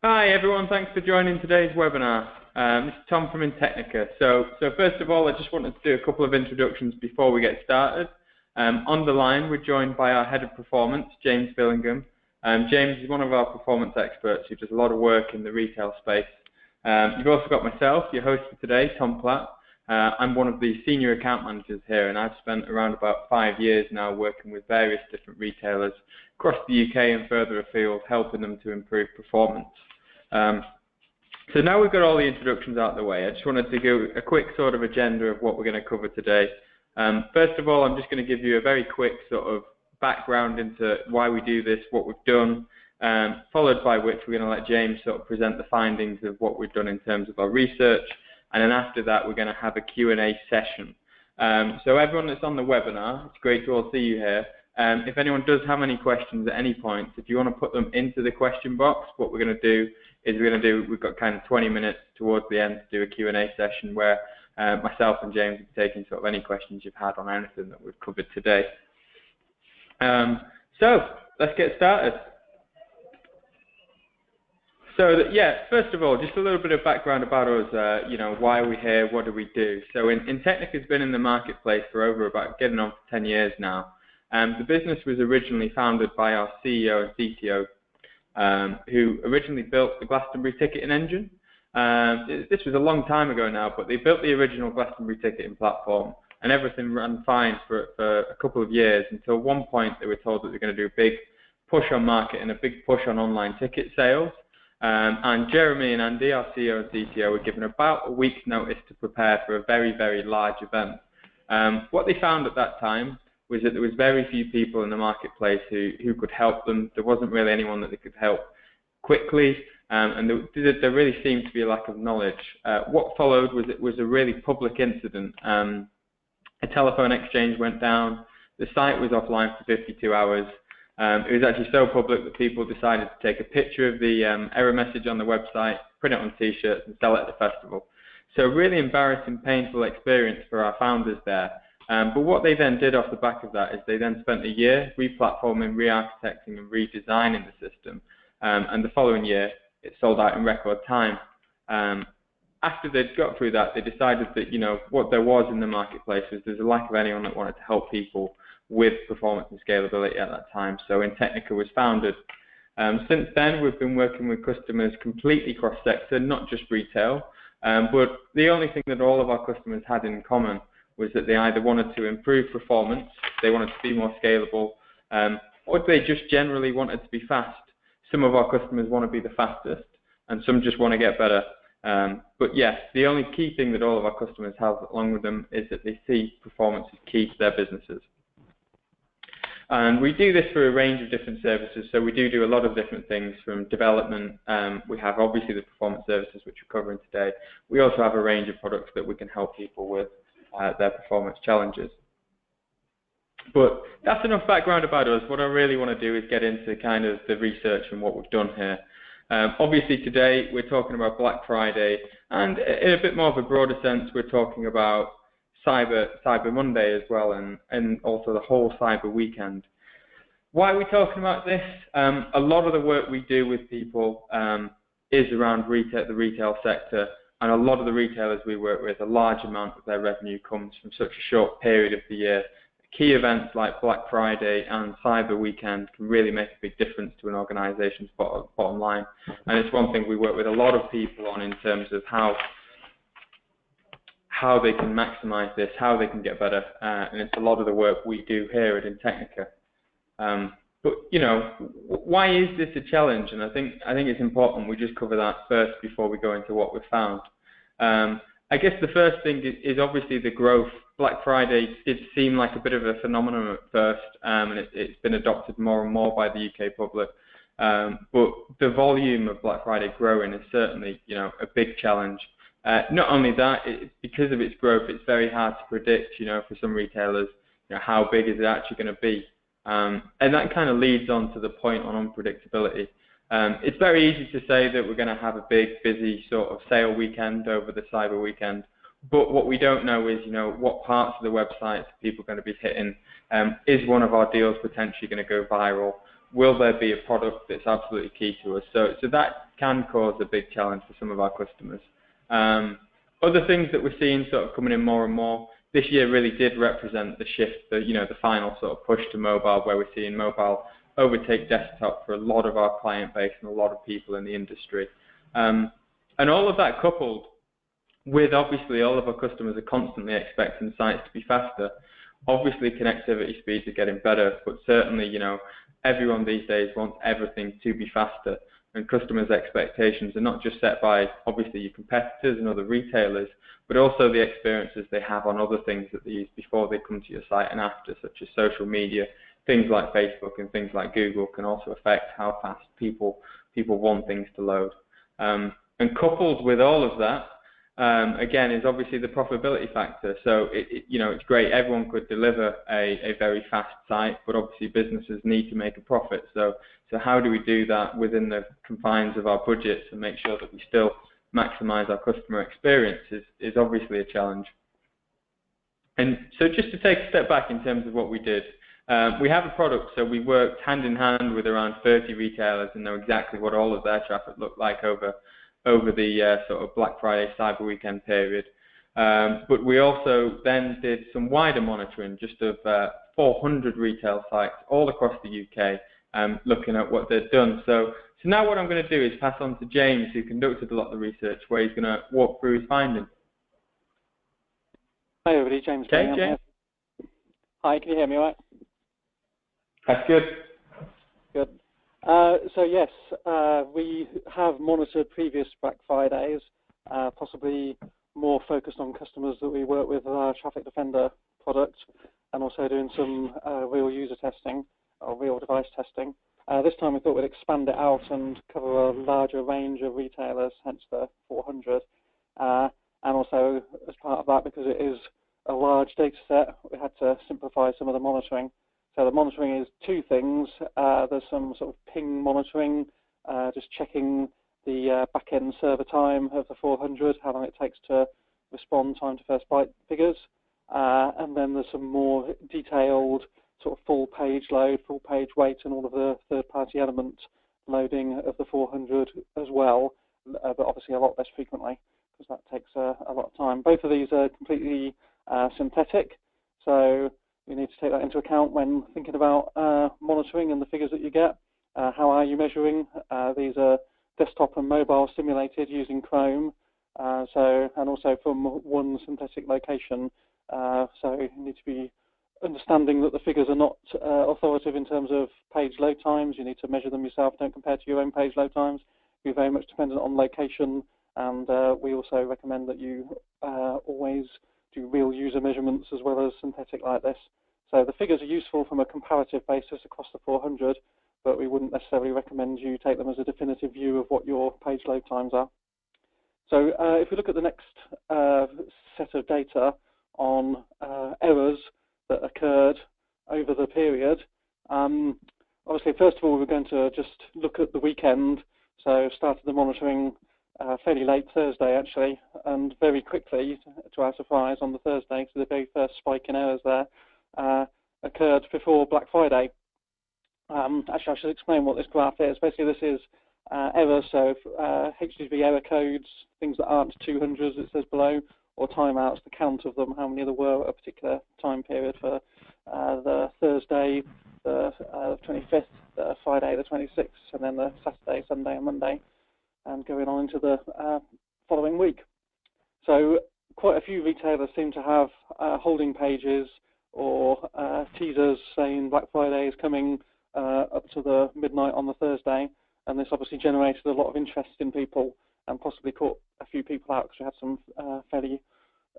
Hi everyone, thanks for joining today's webinar. This is Tom from Technica. So first of all, I just wanted to do a couple of introductions before we get started. On the line, we're joined by our Head of Performance, James Billingham. James is one of our performance experts who does a lot of work in the retail space. You've also got myself, your host for today, Tom Platt. I'm one of the senior account managers here, and I've spent around about 5 years now working with various different retailers across the UK and further afield, helping them to improve performance. So now we've got all the introductions out of the way, I just wanted to give a quick sort of agenda of what we're going to cover today. First of all, I'm just going to give you a very quick sort of background into why we do this, what we've done, followed by which we're going to let James sort of present the findings of what we've done in terms of our research, and then after that we're going to have a Q&A session. So everyone that's on the webinar, it's great to all see you here. If anyone does have any questions at any point, if you want to put them into the question box, what we're going to do is we've got kind of 20 minutes towards the end to do a Q&A session where myself and James will be taking sort of any questions you've had on anything that we've covered today. So let's get started. So first of all, just a little bit of background about us, why are we here, what do we do? So Technica has been in the marketplace for over about getting on for 10 years now. The business was originally founded by our CEO and CTO, who originally built the Glastonbury ticketing engine. This was a long time ago now, but they built the original Glastonbury ticketing platform, and everything ran fine for a couple of years until one point they were told that they were going to do a big push on market and a big push on online ticket sales. And Jeremy and Andy, our CEO and CTO, were given about a week's notice to prepare for a very, very large event. What they found at that time was that there was very few people in the marketplace who could help them. There wasn't really anyone that they could help quickly, and there really seemed to be a lack of knowledge. What followed was a really public incident. A telephone exchange went down, the site was offline for 52 hours. It was actually so public that people decided to take a picture of the error message on the website, print it on t-shirts and sell it at the festival. So a really embarrassing, painful experience for our founders there. But what they then did off the back of that is they then spent a year re-platforming, re-architecting and redesigning the system. And the following year, it sold out in record time. After they'd got through that, they decided that, what there was in the marketplace was there's a lack of anyone that wanted to help people with performance and scalability at that time. So Technica was founded. Since then, we've been working with customers completely cross-sector, not just retail. But the only thing that all of our customers had in common was that they either wanted to improve performance, they wanted to be more scalable, or they just generally wanted to be fast. Some of our customers want to be the fastest, and some just want to get better. But yes, the only key thing that all of our customers have along with them is that they see performance as key to their businesses. And we do this for a range of different services, so we do a lot of different things from development. We have obviously the performance services which we're covering today. We also have a range of products that we can help people with their performance challenges. But that's enough background about us. What I really want to do is get into kind of the research and what we've done here. Obviously today we're talking about Black Friday, and in a bit more of a broader sense we're talking about Cyber Monday as well, and also the whole Cyber weekend. Why are we talking about this? A lot of the work we do with people is around the retail sector, and a lot of the retailers we work with, a large amount of their revenue comes from such a short period of the year. Key events like Black Friday and Cyber Weekend can really make a big difference to an organization's bottom line. And it's one thing we work with a lot of people on in terms of how they can maximize this, how they can get better, and it's a lot of the work we do here at Technica. But why is this a challenge? And I think it's important we just cover that first before we go into what we've found. I guess the first thing is obviously the growth. Black Friday did seem like a bit of a phenomenon at first, and it's been adopted more and more by the UK public. But the volume of Black Friday growing is certainly, a big challenge. Not only that, because of its growth, it's very hard to predict, for some retailers, how big is it actually going to be. And that kind of leads on to the point on unpredictability. It's very easy to say that we're going to have a big, busy sort of sale weekend over the Cyber weekend, but what we don't know is, what parts of the website people are going to be hitting. Is one of our deals potentially going to go viral? will there be a product that's absolutely key to us? So that can cause a big challenge for some of our customers. Other things that we're seeing sort of coming in more and more, this year really did represent the shift, the final sort of push to mobile, where we're seeing mobile overtake desktop for a lot of our client base and a lot of people in the industry. And all of that coupled with, obviously, all of our customers are constantly expecting sites to be faster. Obviously, connectivity speeds are getting better, but certainly, everyone these days wants everything to be faster. And customers' expectations are not just set by, obviously, your competitors and other retailers, but also the experiences they have on other things that they use before they come to your site and after, such as social media. Things like Facebook and things like Google can also affect how fast people want things to load. And coupled with all of that, again, is obviously the profitability factor. So it's great. Everyone could deliver a very fast site, but obviously businesses need to make a profit. So how do we do that within the confines of our budgets and make sure that we still maximize our customer experience is obviously a challenge. And so just to take a step back in terms of what we did, we have a product, so we worked hand in hand with around 30 retailers and know exactly what all of their traffic looked like over the sort of Black Friday Cyber Weekend period. But we also then did some wider monitoring, just of 400 retail sites all across the UK, looking at what they've done. So now what I'm going to do is pass on to James, who conducted a lot of the research, where he's going to walk through his findings. Hi everybody, James. Okay, James. Hi, can you hear me all right? That's good. Good. So yes, we have monitored previous Black Fridays, possibly more focused on customers that we work with our Traffic Defender product, and also doing some real user testing or real device testing. This time we thought we'd expand it out and cover a larger range of retailers, hence the 400. And also, as part of that, because it is a large data set, we had to simplify some of the monitoring. So the monitoring is two things. There's some sort of ping monitoring, just checking the back-end server time of the 400, how long it takes to respond, time to first byte figures. And then there's some more detailed sort of full page load, full page weight, and all of the third-party element loading of the 400 as well, but obviously a lot less frequently, because that takes a lot of time. Both of these are completely synthetic, so you need to take that into account when thinking about monitoring and the figures that you get. How are you measuring? These are desktop and mobile simulated using Chrome, and also from one synthetic location. So you need to be understanding that the figures are not authoritative in terms of page load times. You need to measure them yourself. Don't compare to your own page load times. You're very much dependent on location, and we also recommend that you always do real user measurements as well as synthetic like this. So the figures are useful from a comparative basis across the 400, but we wouldn't necessarily recommend you take them as a definitive view of what your page load times are. So if we look at the next set of data on errors that occurred over the period, obviously first of all we're going to just look at the weekend. So started the monitoring fairly late Thursday actually, and very quickly, to our surprise, on the Thursday, so the very first spike in errors there occurred before Black Friday. Actually, I should explain what this graph is. Basically, this is errors, so HTTP error codes, things that aren't 200s, it says below, or timeouts, the count of them, how many there were at a particular time period for the Thursday, the 25th, the Friday, the 26th, and then the Saturday, Sunday, and Monday, and going on into the following week. So quite a few retailers seem to have holding pages or teasers saying Black Friday is coming up to the midnight on the Thursday, and this obviously generated a lot of interest in people and possibly caught a few people out, because we had some fairly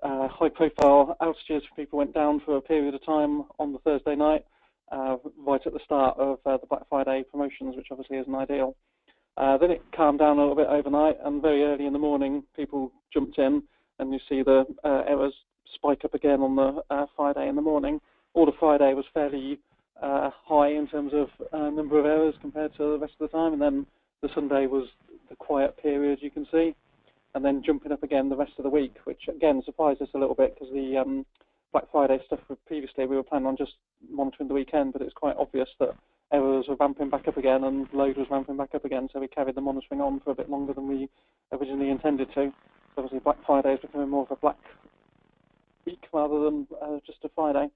high-profile outages. People went down for a period of time on the Thursday night, right at the start of the Black Friday promotions, which obviously isn't ideal. Then it calmed down a little bit overnight, and very early in the morning people jumped in, and you see the errors spike up again on the Friday in the morning. All of Friday was fairly high in terms of number of errors compared to the rest of the time, and then the Sunday was the quiet period, you can see, and then jumping up again the rest of the week, which again surprised us a little bit, because the Black Friday stuff previously we were planning on just monitoring the weekend, but it's quite obvious that errors were ramping back up again and load was ramping back up again, so we carried the monitoring on for a bit longer than we originally intended to. So obviously Black Friday is becoming more of a Black Week rather than just a Friday.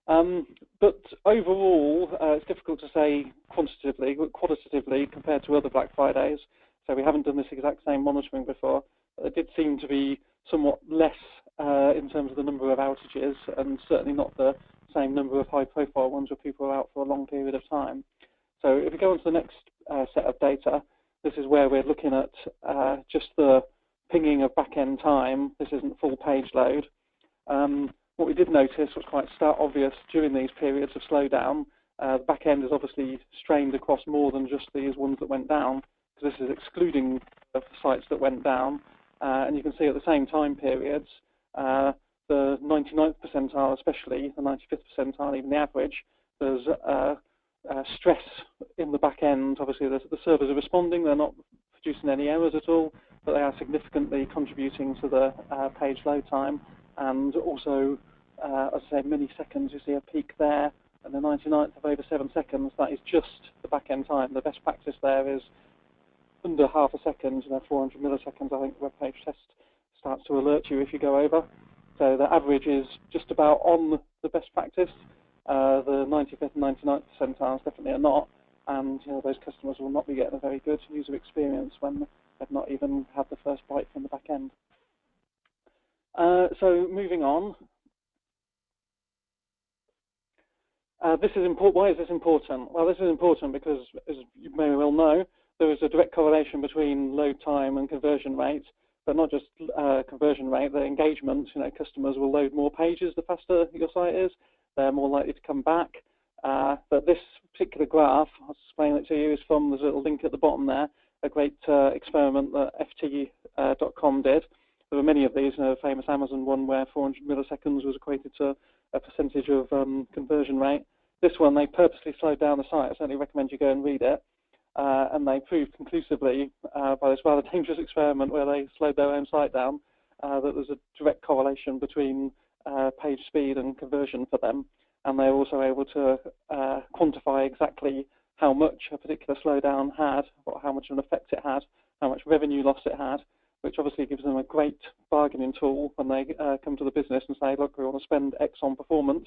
But overall, it's difficult to say quantitatively, but qualitatively compared to other Black Fridays. So we haven't done this exact same monitoring before. It did seem to be somewhat less in terms of the number of outages, and certainly not the same number of high-profile ones where people are out for a long period of time. So if we go on to the next set of data, this is where we're looking at just the pinging of back-end time. This isn't full page load. What we did notice was quite obvious during these periods of slowdown. The back end is obviously strained across more than just these ones that went down, because this is excluding the sites that went down. And you can see at the same time periods, the 99th percentile especially, the 95th percentile, even the average, there's stress in the back end. Obviously the servers are responding, they're not producing any errors at all, but they are significantly contributing to the page load time. And also, as I say, milliseconds, you see a peak there, and the 99th of over 7 seconds, that is just the back-end time. The best practice there is under half a second, 400 milliseconds, I think the web page test starts to alert you if you go over. So the average is just about on the best practice. The 95th and 99th percentiles definitely are not, and those customers will not be getting a very good user experience when they've not even had the first bite from the back end. So moving on, this is important. Why is this important? Well, this is important because, as you may well know, there is a direct correlation between load time and conversion rate, but not just conversion rate, the engagement. Customers will load more pages the faster your site is. They're more likely to come back. But this particular graph, I'll explain it to you, is from, there's a little link at the bottom there, a great experiment that ft.com did. There were many of these, a famous Amazon one where 400 milliseconds was equated to a percentage of conversion rate. This one, they purposely slowed down the site. I certainly recommend you go and read it. And they proved conclusively by this rather dangerous experiment where they slowed their own site down that there's a direct correlation between page speed and conversion for them. And they were also able to quantify exactly how much a particular slowdown had, or how much of an effect it had, how much revenue loss it had, which obviously gives them a great bargaining tool when they come to the business and say, look, we want to spend X on performance.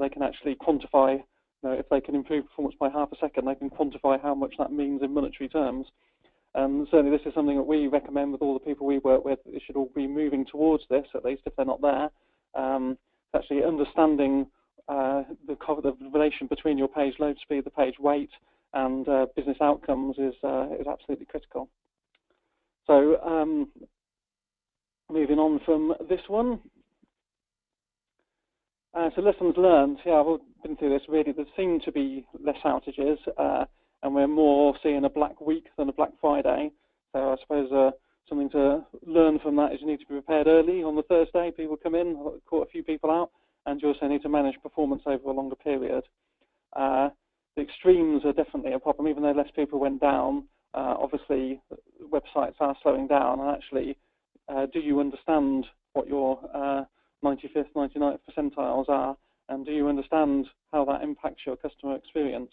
They can actually quantify, if they can improve performance by half a second, they can quantify how much that means in monetary terms. And certainly this is something that we recommend with all the people we work with. They should all be moving towards this, at least if they're not there. Actually understanding the relation between your page load speed, the page weight, and business outcomes is absolutely critical. So moving on from this one. So lessons learned. Yeah, I've been through this really. There seem to be less outages, and we're more seeing a Black Week than a Black Friday. So I suppose something to learn from that is you need to be prepared early on the Thursday. People come in, caught a few people out, and you also need to manage performance over a longer period. The extremes are definitely a problem, even though less people went down. Obviously, websites are slowing down, and actually, do you understand what your 95th, 99th percentiles are, and do you understand how that impacts your customer experience,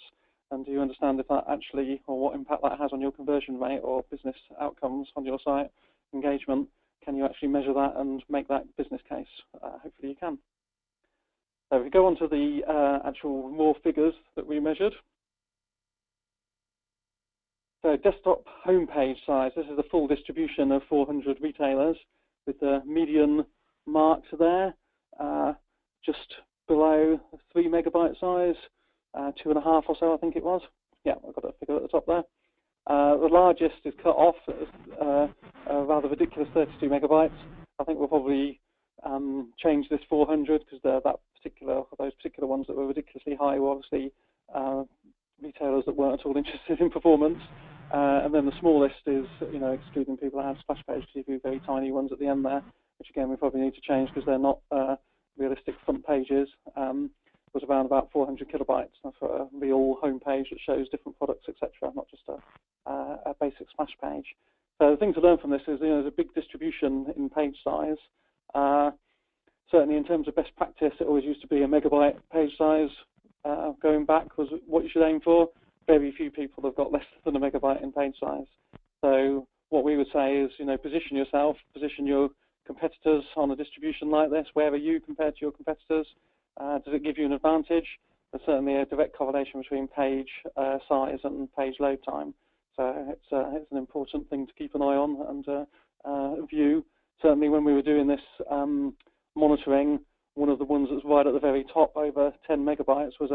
and do you understand if that actually, or what impact that has on your conversion rate or business outcomes on your site, engagement? Can you actually measure that and make that business case? Hopefully you can. So if we go on to the actual raw figures that we measured. So desktop homepage size, this is the full distribution of 400 retailers with the median marked there, just below 3 megabyte size, 2.5 or so I think it was. Yeah, I've got a figure at the top there. The largest is cut off at a rather ridiculous 32 megabytes. I think we'll probably change this 400 because those particular ones that were ridiculously high were obviously retailers that weren't at all interested in performance. And then the smallest is, excluding people that have splash page, very tiny ones at the end there, which again we probably need to change because they're not realistic front pages. Was around about 400 kilobytes for a real home page that shows different products, etc., not just a basic splash page. So the thing to learn from this is, there's a big distribution in page size. Certainly in terms of best practice, it always used to be a megabyte page size going back was what you should aim for. Very few people have got less than a megabyte in page size. So what we would say is, position yourself, position your competitors on a distribution like this. Where are you compared to your competitors? Does it give you an advantage? There's certainly a direct correlation between page size and page load time. So it's an important thing to keep an eye on and view. Certainly when we were doing this monitoring, one of the ones that's right at the very top, over 10 megabytes, was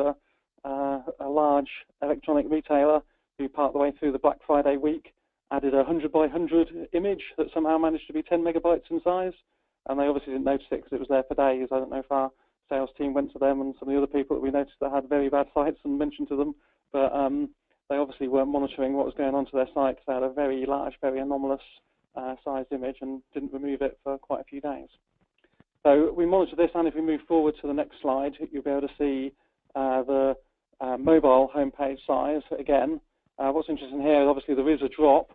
a large electronic retailer who, part of the way through the Black Friday week, added a 100 by 100 image that somehow managed to be 10 megabytes in size. And they obviously didn't notice it because it was there for days. I don't know if our sales team went to them and some of the other people that we noticed that had very bad sites and mentioned to them. But they obviously weren't monitoring what was going on to their site because they had a very large, very anomalous sized image and didn't remove it for quite a few days. So we monitor this, and if we move forward to the next slide, you'll be able to see the mobile homepage size again. What's interesting here is obviously there is a drop.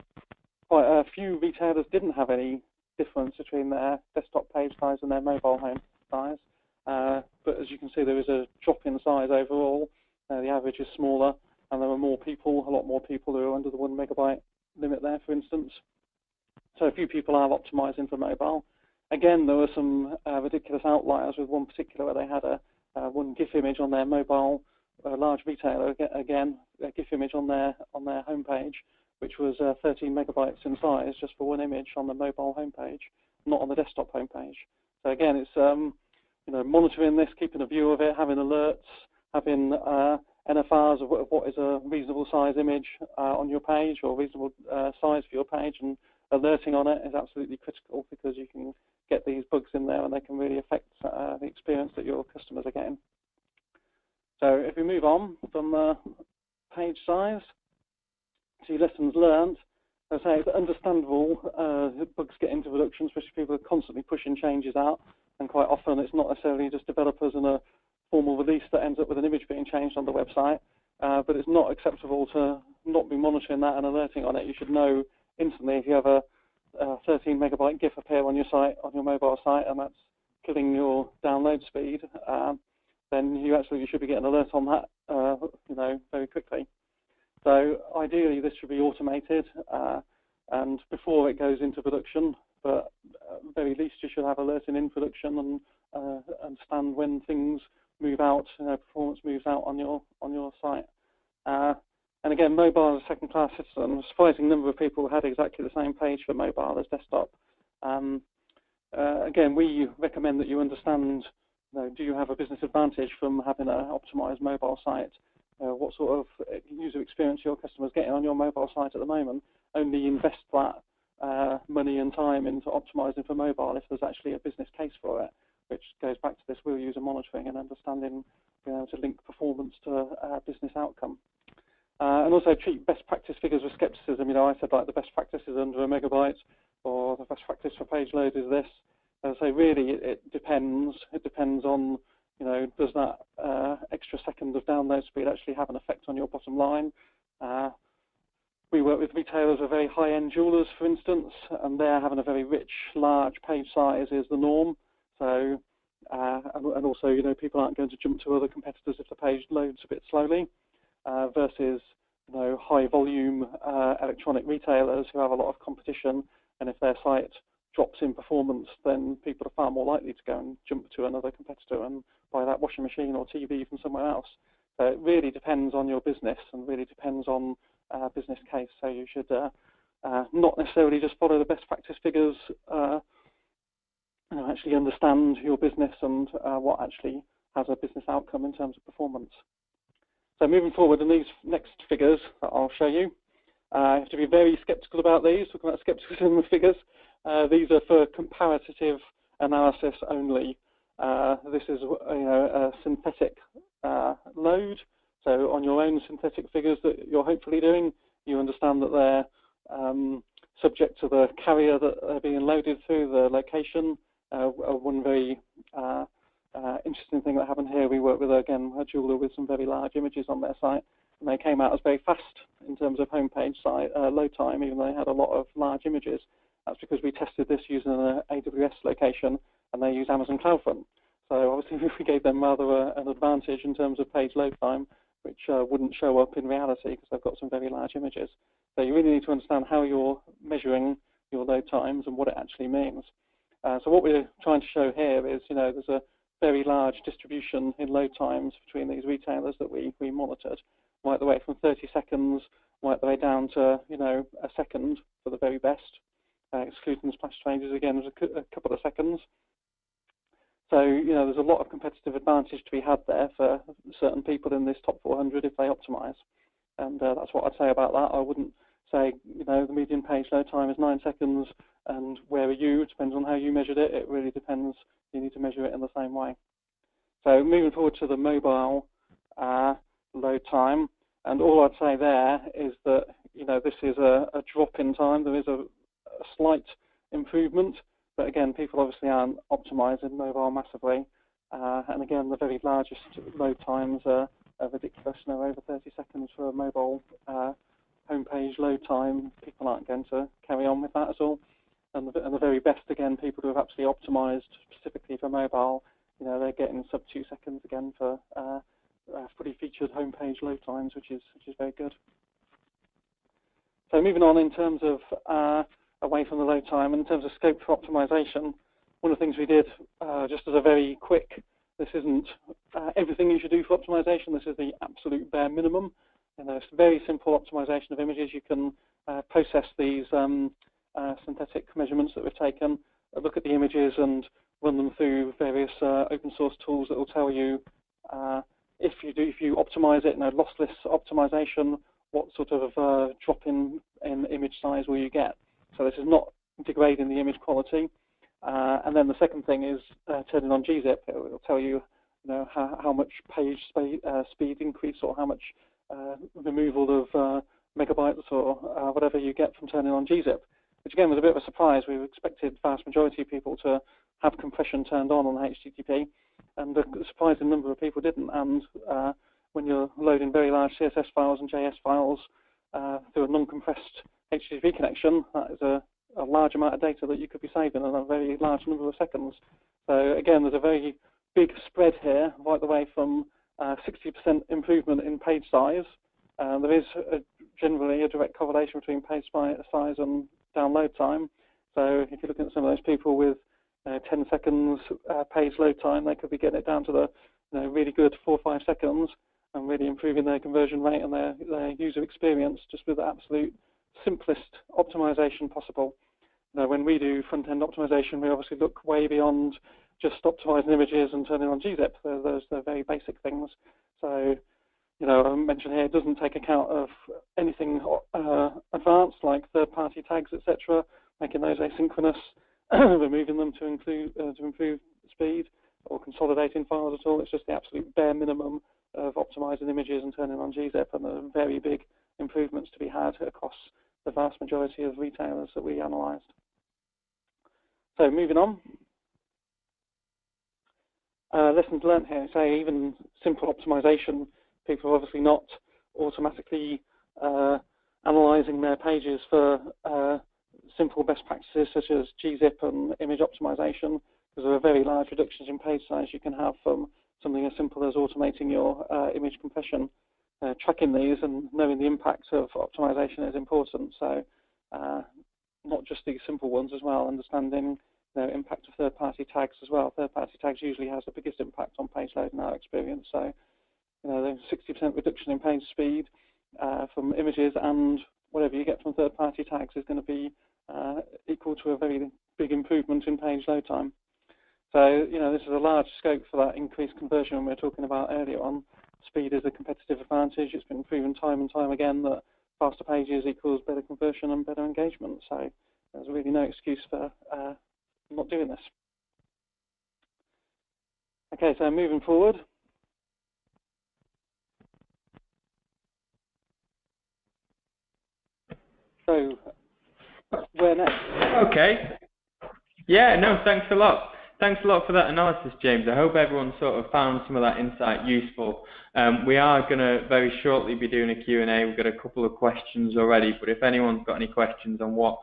Quite a few retailers didn't have any difference between their desktop page size and their mobile home size. But as you can see, there is a drop in size overall. The average is smaller, and there are more people, a lot more people who are under the 1 megabyte limit there, for instance. So a few people are optimizing for mobile. Again, there were some ridiculous outliers with one particular where they had one GIF image on their mobile, a large retailer, again, a GIF image on their homepage, which was 13 megabytes in size just for one image on the mobile homepage, not on the desktop homepage. So again, it's monitoring this, keeping a view of it, having alerts, having NFRs of what is a reasonable size image on your page or reasonable size for your page, and alerting on it is absolutely critical because you can get these bugs in there and they can really affect the experience that your customers are getting. So if we move on from page size to lessons learned, I say it's understandable bugs get into production, especially people are constantly pushing changes out, and quite often it's not necessarily just developers and a formal release that ends up with an image being changed on the website, but it's not acceptable to not be monitoring that and alerting on it. You should know instantly if you have a 13 megabyte GIF appear on your site, on your mobile site, and that's killing your download speed, then you absolutely should be getting an alert on that, very quickly. So ideally, this should be automated, and before it goes into production. But at the very least, you should have alerting in production and understand when things move out, performance moves out on your site. And again, mobile is a second-class citizen. A surprising number of people had exactly the same page for mobile as desktop. Again, we recommend that you understand, do you have a business advantage from having an optimized mobile site? What sort of user experience your customers getting on your mobile site at the moment? Only invest that money and time into optimizing for mobile if there's actually a business case for it, which goes back to this real user monitoring and understanding, to link performance to business outcome. And also treat best practice figures with skepticism. I said like the best practice is under a megabyte, or the best practice for page load is this. So really it depends. It depends on, does that extra second of download speed actually have an effect on your bottom line? We work with retailers with very high-end jewelers, for instance, and they're having a very rich, large page size is the norm. So, and also, people aren't going to jump to other competitors if the page loads a bit slowly, versus, high volume electronic retailers who have a lot of competition, and if their site drops in performance, then people are far more likely to go and jump to another competitor and buy that washing machine or TV from somewhere else. So it really depends on your business and really depends on business case. So you should not necessarily just follow the best practice figures, actually understand your business and what actually has a business outcome in terms of performance. So moving forward, in these next figures that I'll show you, you have to be very skeptical about these. Talking about skepticism with figures, these are for comparative analysis only. This is a synthetic load. So on your own synthetic figures that you're hopefully doing, you understand that they're subject to the carrier that they're being loaded through, the location. One very interesting thing that happened here, we worked with, again, a jeweler with some very large images on their site, and they came out as very fast in terms of homepage site load time, even though they had a lot of large images. That's because we tested this using an AWS location, and they use Amazon CloudFront. So So obviously we gave them rather an advantage in terms of page load time, which wouldn't show up in reality because they've got some very large images. So you really need to understand how you're measuring your load times and what it actually means. So what we're trying to show here is, there's a very large distribution in load times between these retailers that we monitored, right the way from 30 seconds right the way down to, a second for the very best, excluding splash changes again, there's a couple of seconds. So, there's a lot of competitive advantage to be had there for certain people in this top 400 if they optimize. And that's what I'd say about that. I wouldn't say, the median page load time is 9 seconds and where are you? It depends on how you measured it. It really depends. You need to measure it in the same way. So moving forward to the mobile load time, and all I'd say there is that, this is a drop in time. There is a slight improvement, but again, people obviously aren't optimizing mobile massively. And again, the very largest load times are ridiculous, over 30 seconds for a mobile homepage load time. People aren't going to carry on with that at all. And the very best, again, people who have actually optimized specifically for mobile, they're getting sub 2 seconds again for fully featured homepage load times, which is very good. So moving on in terms of away from the load time, in terms of scope for optimization, one of the things we did just as a very quick, this isn't everything you should do for optimization, this is the absolute bare minimum. It's very simple optimization of images. You can process these synthetic measurements that we've taken, look at the images and run them through various open source tools that will tell you if you optimize it, lossless optimization, what sort of drop in image size will you get. So this is not degrading the image quality. And then the second thing is turning on gzip. It will tell you, how much page speed increase or how much removal of megabytes or whatever you get from turning on gzip, which again was a bit of a surprise. We expected vast majority of people to have compression turned on HTTP, and a surprising number of people didn't. And when you're loading very large CSS files and JS files through a non-compressed HTTP connection, that is a large amount of data that you could be saving in a very large number of seconds. So again, there's a very big spread here, right the way from 60% improvement in page size. There is generally a direct correlation between page size and download time. So if you're looking at some of those people with 10 seconds page load time, they could be getting it down to the really good 4 or 5 seconds and really improving their conversion rate and their user experience just with the absolute simplest optimization possible. When we do front-end optimization, we obviously look way beyond just optimizing images and turning on gzip. Those are very basic things. So, I mentioned here, it doesn't take account of anything advanced like third-party tags, etc., making those asynchronous, removing them to improve speed, or consolidating files at all. It's just the absolute bare minimum of optimizing images and turning on gzip, and there are very big improvements to be had across the vast majority of retailers that we analysed. So moving on. Lessons learned here. Say even simple optimization, people are obviously not automatically analysing their pages for simple best practices such as gzip and image optimization, because there are very large reductions in page size you can have from something as simple as automating your image compression. Tracking these and knowing the impact of optimization is important. So not just these simple ones as well, understanding the impact of third-party tags as well. Third-party tags usually has the biggest impact on page load in our experience. So the 60% reduction in page speed from images and whatever you get from third-party tags is going to be equal to a very big improvement in page load time. So this is a large scope for that increased conversion we were talking about earlier on. Speed is a competitive advantage. It's been proven time and time again that faster pages equals better conversion and better engagement. So there's really no excuse for not doing this. Okay, so moving forward. So where next? Okay. Yeah, no, thanks a lot. Thanks a lot for that analysis, James. I hope everyone sort of found some of that insight useful. We are going to very shortly be doing a Q&A. We've got a couple of questions already, but if anyone's got any questions on what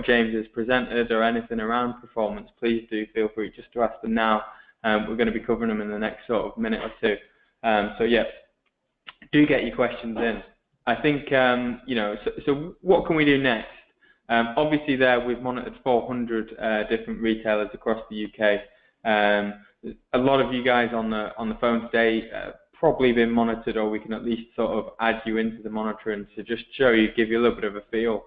James has presented or anything around performance, please do feel free just to ask them now. We're going to be covering them in the next sort of minute or two. So yeah, do get your questions in. I think, so what can we do next? Obviously there we've monitored 400 different retailers across the UK. A lot of you guys on the phone today probably been monitored, or we can at least sort of add you into the monitoring to just give you a little bit of a feel.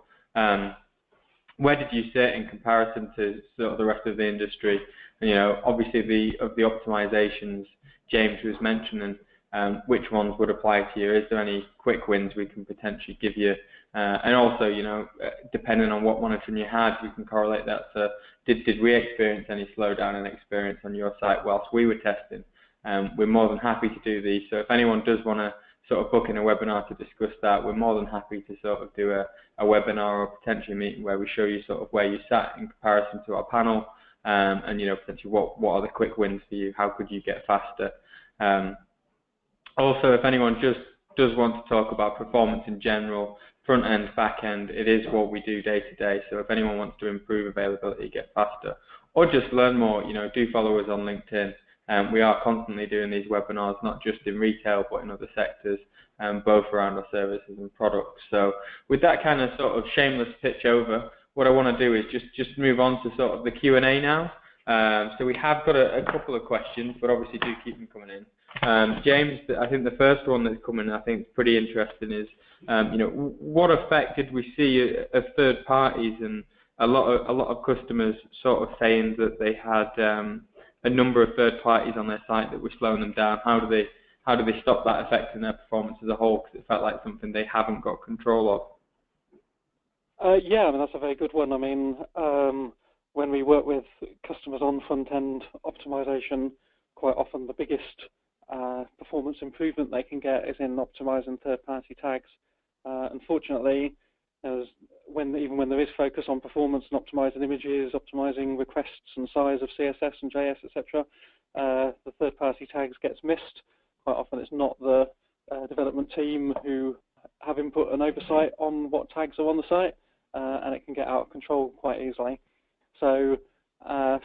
Where did you sit in comparison to sort of the rest of the industry? And, obviously the optimizations James was mentioning, which ones would apply to you? Is there any quick wins we can potentially give you? And also, depending on what monitoring you had, we can correlate that to did we experience any slowdown in experience on your site whilst we were testing? We're more than happy to do these. So if anyone does want to sort of book in a webinar to discuss that, we're more than happy to sort of do a webinar or potentially a meeting where we show you sort of where you sat in comparison to our panel, and potentially what are the quick wins for you? How could you get faster? Also, if anyone just does want to talk about performance in general, front end, back end, it is what we do day to day. So if anyone wants to improve availability, get faster, or just learn more, do follow us on LinkedIn. We are constantly doing these webinars, not just in retail, but in other sectors, both around our services and products. So with that kind of sort of shameless pitch over, what I want to do is just move on to sort of the Q&A now. So we have got a couple of questions, but obviously do keep them coming in. James, I think the first one that's coming, I think, is pretty interesting is, what effect did we see of third parties, and a lot of customers sort of saying that they had a number of third parties on their site that were slowing them down. How do they stop that affecting their performance as a whole? Because it felt like something they haven't got control of. Yeah, that's a very good one. When we work with customers on front-end optimization, quite often the biggest performance improvement they can get is in optimizing third-party tags. Unfortunately, even when there is focus on performance and optimizing images, optimizing requests and size of CSS and JS, etc., the third-party tags gets missed. Quite often it's not the development team who have input and oversight on what tags are on the site, and it can get out of control quite easily. So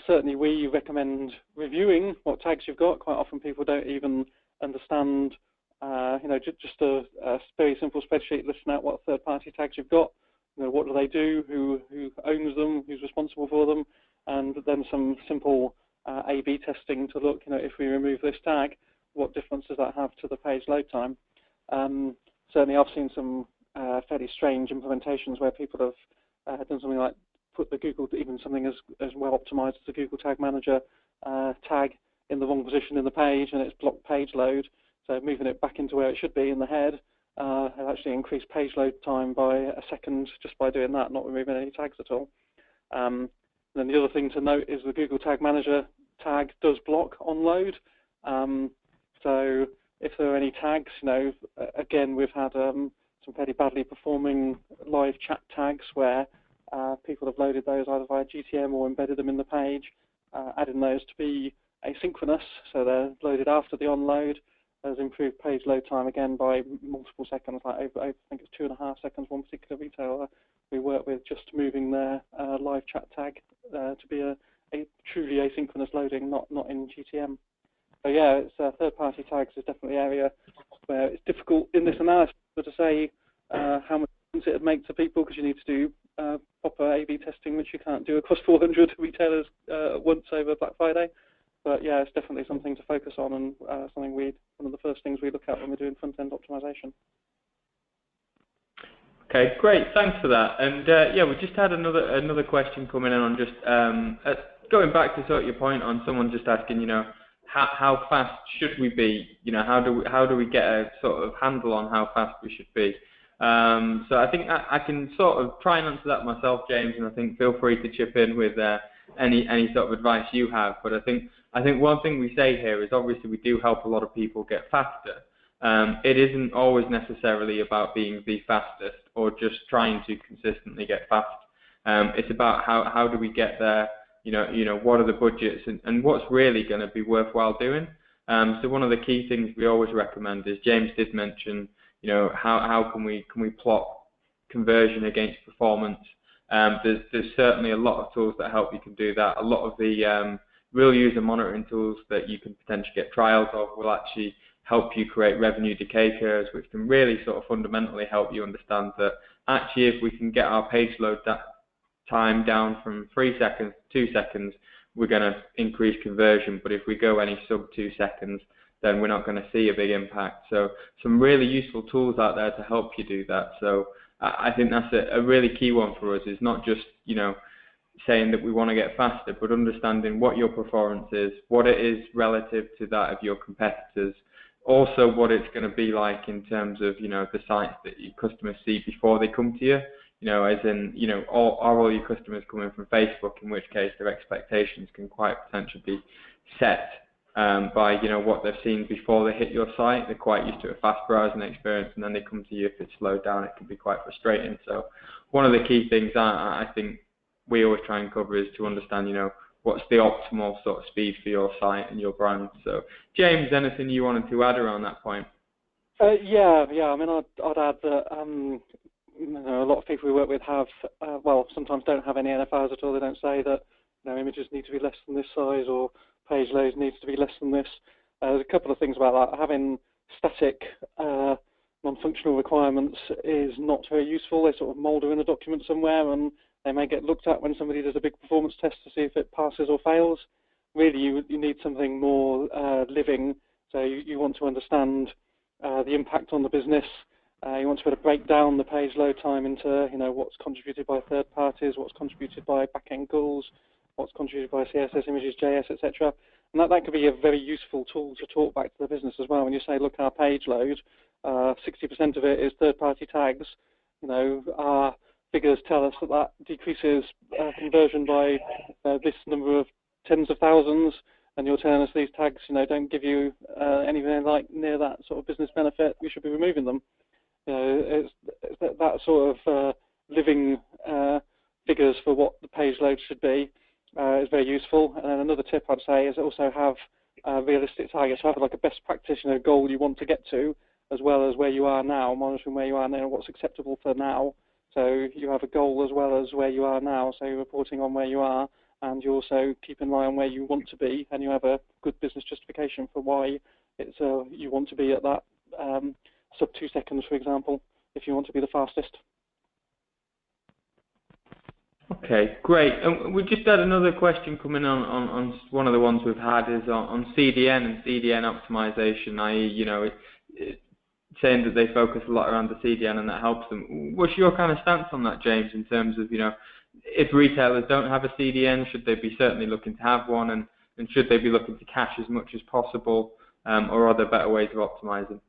certainly we recommend reviewing what tags you've got. Quite often people don't even understand, just a very simple spreadsheet listing out what third-party tags you've got. What do they do, who owns them, who's responsible for them, and then some simple A/B testing to look, if we remove this tag, what difference does that have to the page load time? Certainly I've seen some fairly strange implementations where people have done something like put the Google, even something as well optimized as the Google Tag Manager tag in the wrong position in the page, and it's blocked page load. So moving it back into where it should be in the head has actually increased page load time by a second just by doing that, not removing any tags at all. Then the other thing to note is the Google Tag Manager tag does block on load. So if there are any tags, again, we've had some fairly badly performing live chat tags where people have loaded those either via GTM or embedded them in the page, adding those to be asynchronous, so they're loaded after the onload, has improved page load time again by multiple seconds, like over I think it's 2.5 seconds, one particular retailer we work with, just moving their live chat tag to be a truly asynchronous loading, not in GTM. So yeah, it's third-party tags is definitely an area where it's difficult in this analysis to say how much difference it would make to people, because you need to do proper A/B testing, which you can't do across 400 retailers at once over Black Friday. But yeah, it's definitely something to focus on, and one of the first things we look at when we're doing front-end optimization. Okay, great, thanks for that. And yeah, we just had another question coming in on just going back to sort of your point on someone just asking, how fast should we be? How do we get a sort of handle on how fast we should be? So I think I can sort of try and answer that myself, James, and I think feel free to chip in with any sort of advice you have. But I think one thing we say here is obviously we do help a lot of people get faster. It isn't always necessarily about being the fastest or just trying to consistently get fast. It's about how do we get there, what are the budgets and what's really going to be worthwhile doing. So one of the key things we always recommend is, James did mention, how can we plot conversion against performance. There's certainly a lot of tools that help you can do that. A lot of the real user monitoring tools that you can potentially get trials of will actually help you create revenue decay curves, which can really sort of fundamentally help you understand that actually if we can get our page load time down from 3 seconds to 2 seconds, we're going to increase conversion. But if we go any sub 2 seconds, then we're not going to see a big impact. So some really useful tools out there to help you do that. So I think that's a really key one for us, is not just, saying that we want to get faster, but understanding what your performance is, what it is relative to that of your competitors, also what it's going to be like in terms of, the sites that your customers see before they come to you, as in, are all your customers coming from Facebook, in which case their expectations can quite potentially be set by, what they've seen before they hit your site. They're quite used to a fast browsing experience, and then they come to you. If it's slowed down, it can be quite frustrating. So one of the key things I think we always try and cover is to understand, what's the optimal sort of speed for your site and your brand. So, James, anything you wanted to add around that point? Yeah. I mean, I'd add that a lot of people we work with have, sometimes don't have any NFIs at all. They don't say that images need to be less than this size or page loads needs to be less than this. There's a couple of things about that. Having static non-functional requirements is not very useful. They sort of moulder in a document somewhere, and they may get looked at when somebody does a big performance test to see if it passes or fails. Really, you need something more living. So you want to understand the impact on the business. You want to be able to break down the page load time into, what's contributed by third parties, what's contributed by back-end goals, what's contributed by CSS, images, JS, etc. And that could be a very useful tool to talk back to the business as well. When you say, look, our page load, 60% of it is third-party tags. Our figures tell us that decreases conversion by this number of tens of thousands, and you're telling us these tags, don't give you anything like near that sort of business benefit. We should be removing them. It's that sort of living figures for what the page load should be is very useful. And then another tip I'd say is also have realistic targets. So have like a best practitioner goal you want to get to, as well as where you are now, monitoring where you are now, what's acceptable for now. So you have a goal as well as where you are now. So you're reporting on where you are, and you also keep an eye on where you want to be, and you have a good business justification for why it's you want to be at that sub 2 seconds, for example, if you want to be the fastest. Okay, great. And we just had another question coming on one of the ones we've had is on CDN and CDN optimization, i.e., saying that they focus a lot around the CDN and that helps them. What's your kind of stance on that, James, in terms of, if retailers don't have a CDN, should they be certainly looking to have one, and should they be looking to cache as much as possible, or are there better ways of optimizing?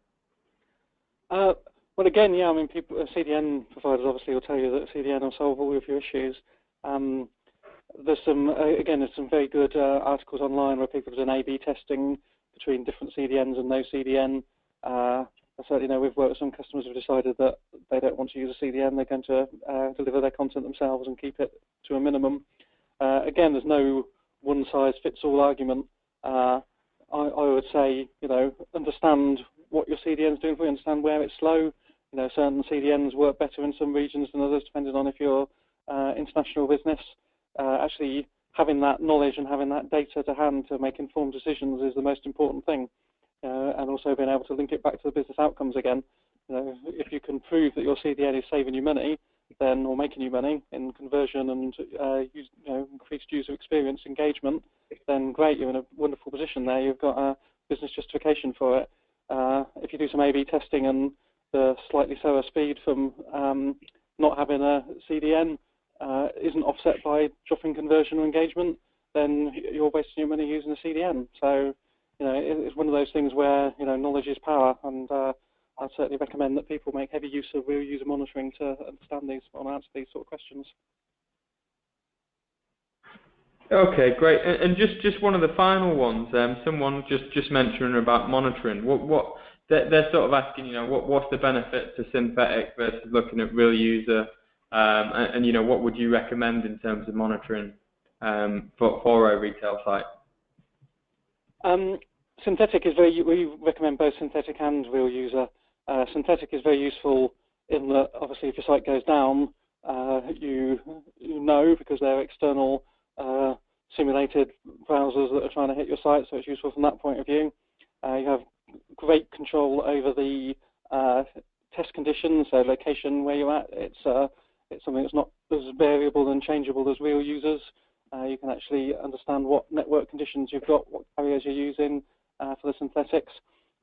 Well, again, yeah, I mean, CDN providers obviously will tell you that CDN will solve all of your issues. There's some very good articles online where people have done A/B testing between different CDNs and no CDN. I certainly know we've worked with some customers who have decided that they don't want to use a CDN. They're going to deliver their content themselves and keep it to a minimum. Again, there's no one-size-fits-all argument. I would say, understand what your CDN is doing for you, understand where it's slow. Certain CDNs work better in some regions than others, depending on if you're international business. Actually, having that knowledge and having that data to hand to make informed decisions is the most important thing. And also being able to link it back to the business outcomes again. If you can prove that your CDN is saving you money, then or making you money in conversion and increased user experience engagement, then great, you're in a wonderful position there. You've got a business justification for it. If you do some A/B testing and the slightly slower speed from not having a CDN isn't offset by dropping conversion or engagement, then you're wasting your money using a CDN. So, it's one of those things where, knowledge is power, and I'd certainly recommend that people make heavy use of real user monitoring to understand these and answer these sort of questions. Okay, great. And just one of the final ones. Someone just mentioning about monitoring. What they're sort of asking, what's the benefit to synthetic versus looking at real user, and what would you recommend in terms of monitoring for a retail site? Synthetic is we recommend both synthetic and real user. Synthetic is very useful in that obviously if your site goes down, you know because they're external simulated browsers that are trying to hit your site, so it's useful from that point of view. You have great control over the test conditions, so location where you're at. It's something that's not as variable and changeable as real users. You can actually understand what network conditions you've got, what carriers you're using for the synthetics,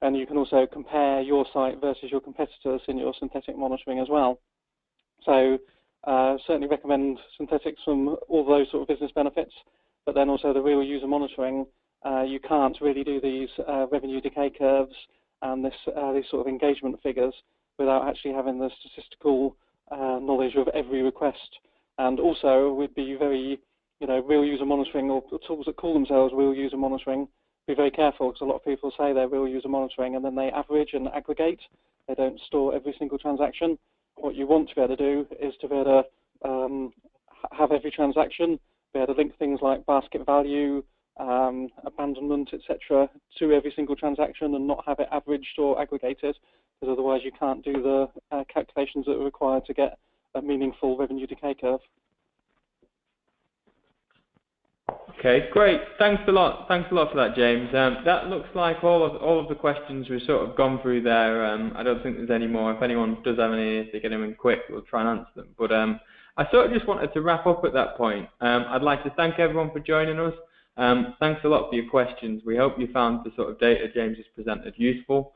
and you can also compare your site versus your competitors in your synthetic monitoring as well. So certainly recommend synthetics from all those sort of business benefits, but then also the real user monitoring. You can't really do these revenue decay curves and these sort of engagement figures without actually having the statistical knowledge of every request. And also, we'd be very, real user monitoring, or tools that call themselves real user monitoring, be very careful, because a lot of people say they're real user monitoring and then they average and aggregate. They don't store every single transaction. What you want to be able to do is to be able to have every transaction, be able to link things like basket value, abandonment, etc., to every single transaction and not have it averaged or aggregated, because otherwise you can't do the calculations that are required to get a meaningful revenue decay curve. Okay, great. Thanks a lot. Thanks a lot for that, James. That looks like all of the questions we've sort of gone through there. I don't think there's any more. If anyone does have any, if they get them in quick, we'll try and answer them. But I sort of just wanted to wrap up at that point. I'd like to thank everyone for joining us. Thanks a lot for your questions. We hope you found the sort of data James has presented useful.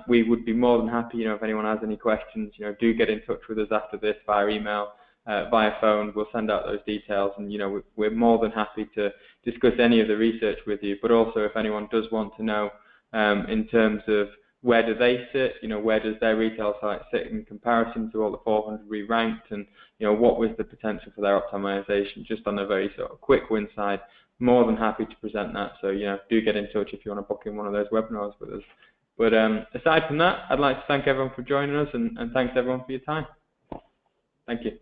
We would be more than happy, if anyone has any questions, do get in touch with us after this via email, via phone. We'll send out those details, and we're more than happy to discuss any of the research with you. But also, if anyone does want to know in terms of where do they sit, where does their retail site sit in comparison to all the 400 we ranked, and what was the potential for their optimization, just on a very sort of quick win side, more than happy to present that. So do get in touch if you want to book in one of those webinars with us. But aside from that, I'd like to thank everyone for joining us, and thanks everyone for your time. Thank you.